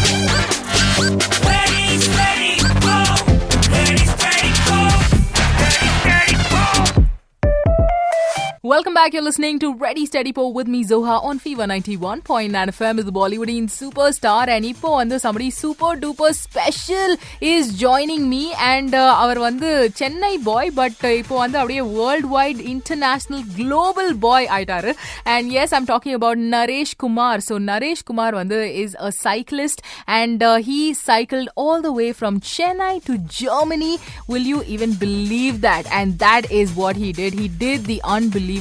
Ready, steady, go! Ready, steady, go! Ready, steady, go! Welcome back. You're listening to Ready Steady Po with me Zoha on Fever 91.9 FM is the Bollywoodian superstar, and ipo vandu somebody super duper special is joining me, and our vandu Chennai boy but ipo vandu அப்படியே worldwide international global boy ஆயிட்டாரு. And yes, I'm talking about Naresh Kumar. So Naresh Kumar vandu is a cyclist, and he cycled all the way from Chennai to Germany. Will you even believe that? And that is what he did. He did the unbelievable,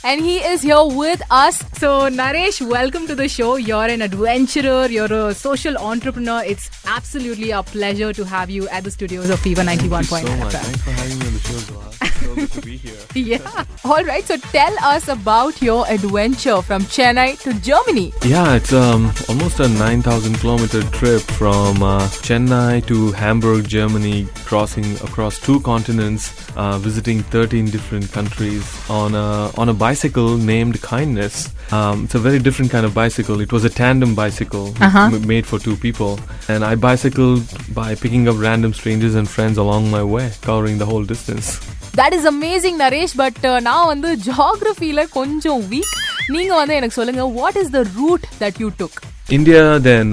and he is here with us. So Naresh, welcome to the show. You're an adventurer, you're a social entrepreneur. It's absolutely a pleasure to have you at the studios of Fever 91.9 Thank you so much. FM. Thanks for having me on the show, Zoha. So good to be here. Yeah. All right. So tell us about your adventure from Chennai to Germany. Yeah, it's almost a 9,000 kilometer trip from Chennai to Hamburg, Germany, crossing across 2 continents, visiting 13 different countries on a bicycle named Kindness. It's a very different kind of bicycle. It was a tandem bicycle made for 2 people, and I bicycled by picking up random strangers and friends along my way, covering the whole distance. That is amazing, Naresh. But நான் வந்து geographyல கொஞ்சம் weak. நீங்க வந்து எனக்கு சொல்லுங்க, what is the route that you took? India, then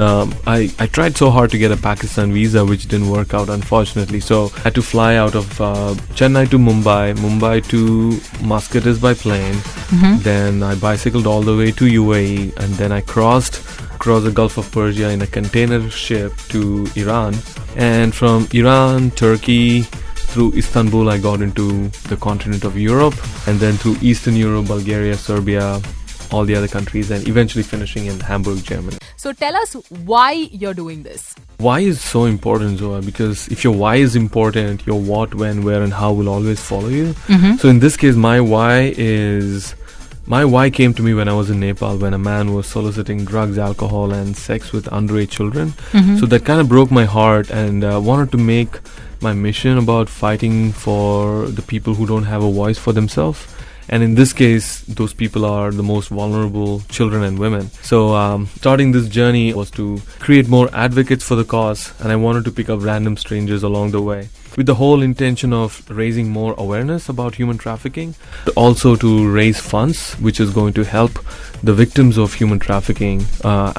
I tried so hard to get a Pakistan visa, which didn't work out, unfortunately. So I had to fly out of Chennai to Mumbai to Muscat is by plane. Then I bicycled all the way to UAE, and then I crossed across the Gulf of Persia in a container ship to Iran. And from Iran, Turkey, through Istanbul, I got into the continent of Europe, and then through Eastern Europe, Bulgaria, Serbia, all the other countries, and eventually finishing in Hamburg, Germany. So tell us why you're doing this. Why is so important, Zoha? Because if your why is important, your what, when, where, and how will always follow you. So in this case, my why came to me when I was in Nepal, when a man was soliciting drugs, alcohol, and sex with underage children. So that kind of broke my heart, and wanted to make my mission about fighting for the people who don't have a voice for themselves. And in this case, those people are the most vulnerable children and women. So starting this journey was to create more advocates for the cause, and I wanted to pick up random strangers along the way, with the whole intention of raising more awareness about human trafficking, also to raise funds which is going to help the victims of human trafficking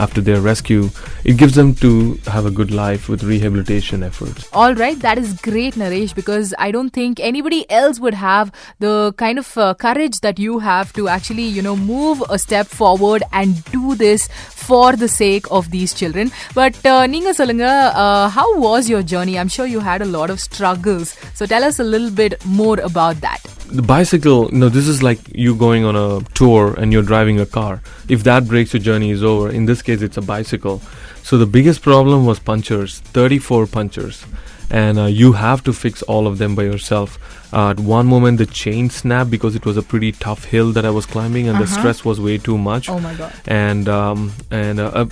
after their rescue. It gives them to have a good life with rehabilitation efforts. All right, that is great, Naresh, because I don't think anybody else would have the kind of courage that you have to actually, move a step forward and do this for the sake of these children. But Ninga Solunga, how was your journey? I'm sure you had a lot of struggles. So tell us a little bit more about that. The bicycle, this is like you going on a tour and you're driving a car. If that breaks, your journey is over. In this case, it's a bicycle. So the biggest problem was punctures, 34 punctures. And you have to fix all of them by yourself. At one moment, the chain snapped because it was a pretty tough hill that I was climbing, and the stress was way too much. Oh my God. And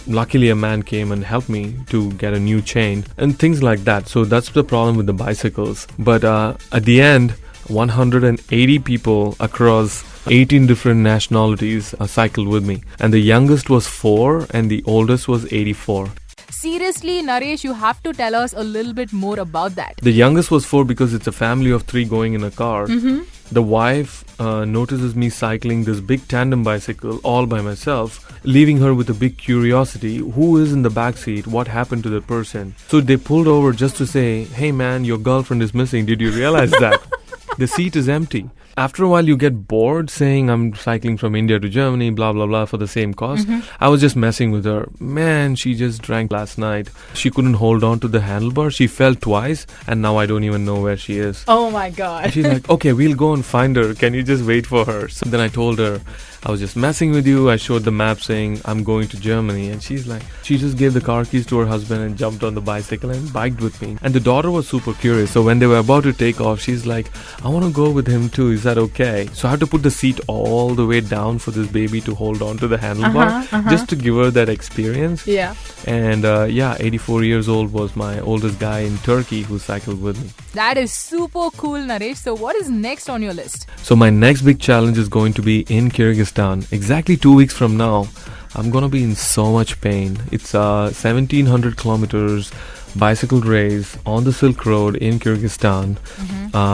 luckily a man came and helped me to get a new chain and things like that. So that's the problem with the bicycles. But at the end, 180 people across 18 different nationalities cycled with me. And the youngest was 4 and the oldest was 84. Seriously, Naresh, you have to tell us a little bit more about that. The youngest was 4 because it's a family of 3 going in a car. The wife notices me cycling this big tandem bicycle all by myself, leaving her with a big curiosity. Who is in the back seat? What happened to that person? So they pulled over just to say, "Hey man, your girlfriend is missing. Did you realize that? The seat is empty." After a while, you get bored saying, "I'm cycling from India to Germany, blah, blah, blah, for the same cause." I was just messing with her. Man, she just drank last night. She couldn't hold on to the handlebar. She fell twice, and now I don't even know where she is. Oh my God. And she's like, "Okay, we'll go and find her. Can you just wait for her?" So then I told her, I was just messing with you. I showed the map saying, "I'm going to Germany." And she's like, she just gave the car keys to her husband and jumped on the bicycle and biked with me. And the daughter was super curious. So when they were about to take off, she's like, "I want to go with him too. Is that okay?" So I had to put the seat all the way down for this baby to hold on to the handlebar, just to give her that experience. Yeah. And 84 years old was my oldest guy in Turkey who cycled with me. That is super cool, Naresh. So what is next on your list? So my next big challenge is going to be in Kyrgyzstan. Exactly 2 weeks from now, I'm gonna be in so much pain. It's 1700 kilometers bicycle race on the Silk Road in Kyrgyzstan.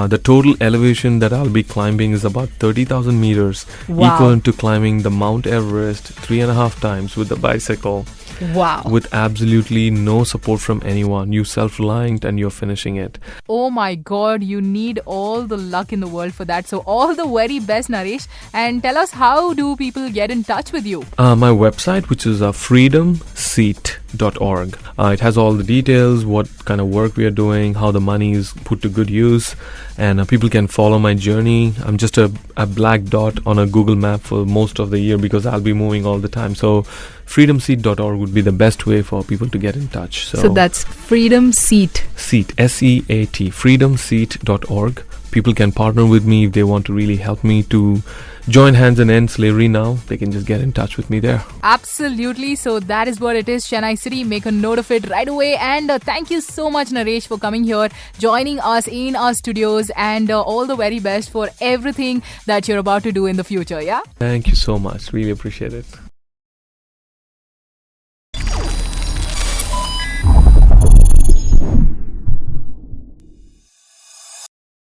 The total elevation that I'll be climbing is about 30,000 meters, Wow. equivalent to climbing the Mount Everest 3.5 times with the bicycle, Wow. with absolutely no support from anyone. You're self-reliant and you're finishing it. Oh my god, you need all the luck in the world for that. So, all the very best, Naresh. And tell us, how do people get in touch with you? My website, which is freedomseat.org. It has all the details, what kind of work we are doing, how the money is put to good use, and people can follow my journey. I'm just a black dot on a Google map for most of the year because I'll be moving all the time. So freedomseat.org would be the best way for people to get in touch. So that's Freedom Seat. Seat, SEAT, freedomseat.org. People can partner with me if they want to really help me to join hands and end slavery now. They can just get in touch with me there. Absolutely. So that is what it is, Chennai City. Make a note of it right away. And thank you so much, Naresh, for coming here, joining us in our studios, and all the very best for everything that you're about to do in the future. Yeah. Thank you so much. Really appreciate it.